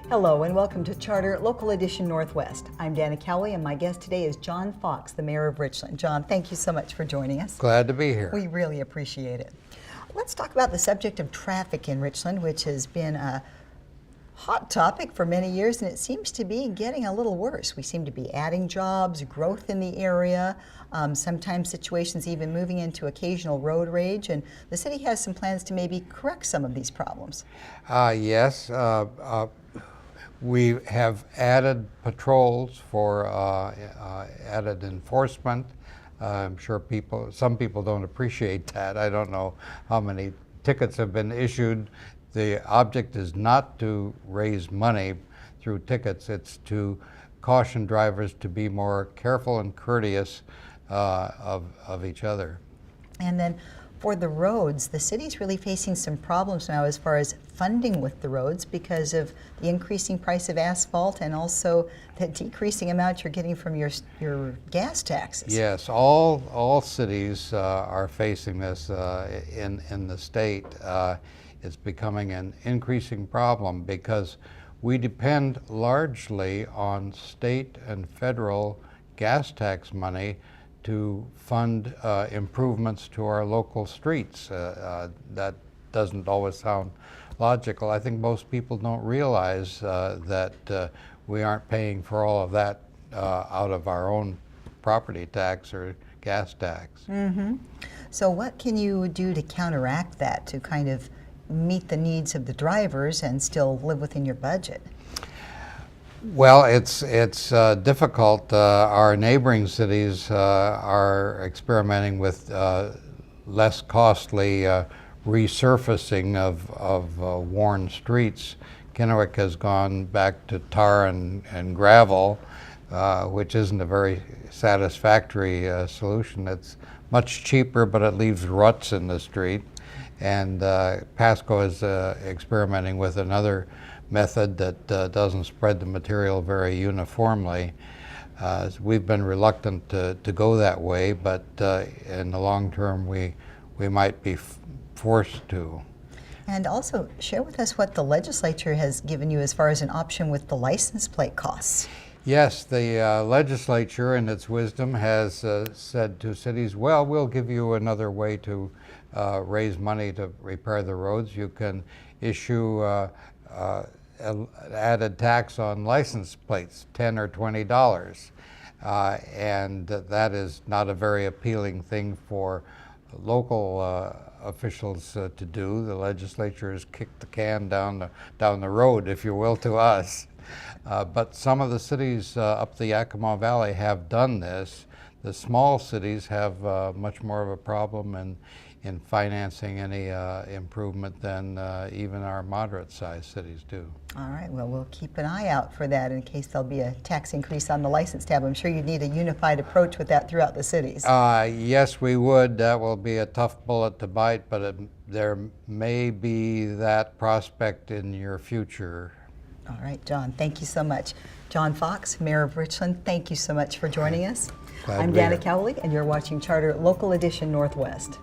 Hello and welcome to Charter Local Edition Northwest. I'm Dana Cowley and my guest today is John Fox, the mayor of Richland. John, thank you so much for joining us. Glad to be here. We really appreciate it. Let's talk about the subject of traffic in Richland, which has been a hot topic for many years, and it seems to be getting a little worse. We seem to be adding jobs, growth in the area, sometimes situations even moving into occasional road rage, and the city has some plans to maybe correct some of these problems. Yes, we have added patrols for added enforcement. I'm sure some people don't appreciate that. I don't know how many tickets have been issued. The object is not to raise money through tickets. It's to caution drivers to be more careful and courteous of each other. And then for the roads, the city's really facing some problems now as far as funding with the roads because of the increasing price of asphalt and also the decreasing amount you're getting from your gas taxes. Yes, all cities are facing this in the state. It's becoming an increasing problem because we depend largely on state and federal gas tax money to fund improvements to our local streets. That doesn't always sound logical. I think most people don't realize that we aren't paying for all of that out of our own property tax or gas tax. Mm-hmm. So what can you do to counteract that, to kind of meet the needs of the drivers and still live within your budget? Well, it's difficult. Our neighboring cities are experimenting with less costly resurfacing of worn streets. Kennewick has gone back to tar and gravel, which isn't a very satisfactory solution. It's much cheaper, but it leaves ruts in the street. And Pasco is experimenting with another method that doesn't spread the material very uniformly. We've been reluctant to go that way, but in the long term we might be forced to. And also share with us what the legislature has given you as far as an option with the license plate costs. Yes, the legislature in its wisdom has said to cities, well, we'll give you another way to raise money to repair the roads. You can issue an added tax on license plates, $10 or $20. And that is not a very appealing thing for local officials to do. The legislature has kicked the can down the road, if you will, to us. But some of the cities up the Yakima Valley have done this. The small cities have much more of a problem in financing any improvement than even our moderate-sized cities do. All right, well, we'll keep an eye out for that in case there'll be a tax increase on the license tab. I'm sure you'd need a unified approach with that throughout the cities. Yes, we would. That will be a tough bullet to bite, but there may be that prospect in your future. All right, John, thank you so much. John Fox, Mayor of Richland, thank you so much for joining us. I'm Dana Cowley, and you're watching Charter Local Edition Northwest.